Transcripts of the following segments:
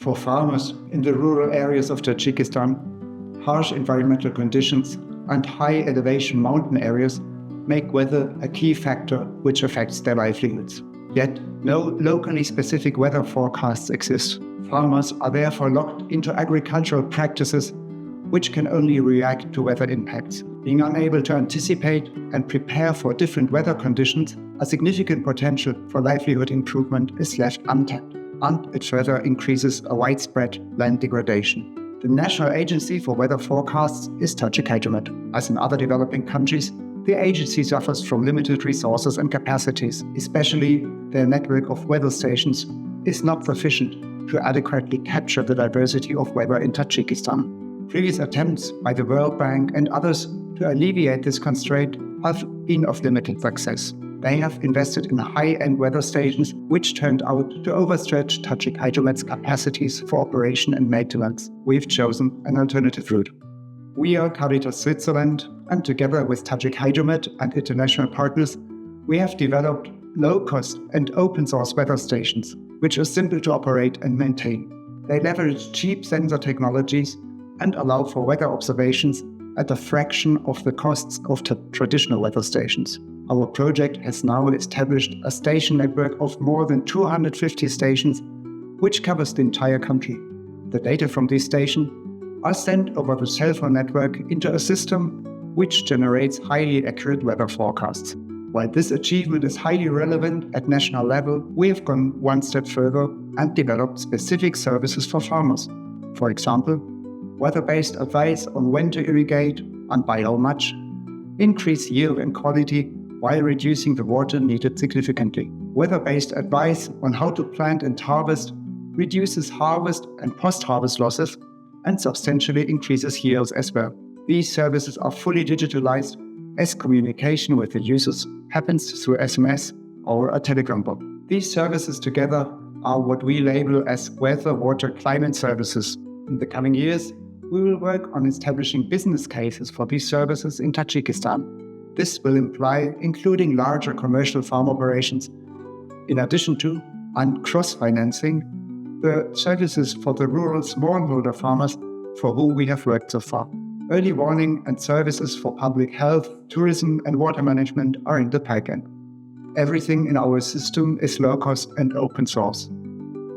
For farmers in the rural areas of Tajikistan, harsh environmental conditions and high elevation mountain areas make weather a key factor which affects their livelihoods. Yet, no locally specific weather forecasts exist. Farmers are therefore locked into agricultural practices which can only react to weather impacts. Being unable to anticipate and prepare for different weather conditions, a significant potential for livelihood improvement is left untapped, and it further increases a widespread land degradation. The National Agency for Weather Forecasts is Tajikistan. As in other developing countries, the agency suffers from limited resources and capacities, especially their network of weather stations is not sufficient to adequately capture the diversity of weather in Tajikistan. Previous attempts by the World Bank and others to alleviate this constraint have been of limited success. They have invested in high-end weather stations, which turned out to overstretch Tajikistan's capacities for operation and maintenance. We've chosen an alternative route. We are Caritas Switzerland, and together with Tajikistan and international partners, we have developed low-cost and open-source weather stations, which are simple to operate and maintain. They leverage cheap sensor technologies and allow for weather observations at a fraction of the costs of traditional weather stations. Our project has now established a station network of more than 250 stations, which covers the entire country. The data from these stations are sent over the cell phone network into a system which generates highly accurate weather forecasts. While this achievement is highly relevant at national level, we have gone one step further and developed specific services for farmers. For example, weather-based advice on when to irrigate and by how much, increase yield and quality while reducing the water needed significantly. Weather-based advice on how to plant and harvest reduces harvest and post-harvest losses and substantially increases yields as well. These services are fully digitalized as communication with the users happens through SMS or a telegram bot. These services together are what we label as weather, water, climate services. In the coming years, we will work on establishing business cases for these services in Tajikistan. This will imply including larger commercial farm operations, in addition to and cross-financing the services for the rural smallholder farmers for whom we have worked so far. Early warning and services for public health, tourism and water management are in the pipeline. Everything in our system is low-cost and open source.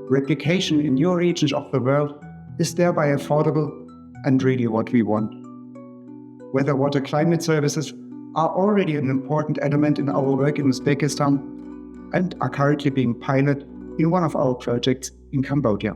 Replication in new regions of the world is thereby affordable and really what we want. Weather, water, climate services are already an important element in our work in Uzbekistan and are currently being piloted in one of our projects in Cambodia.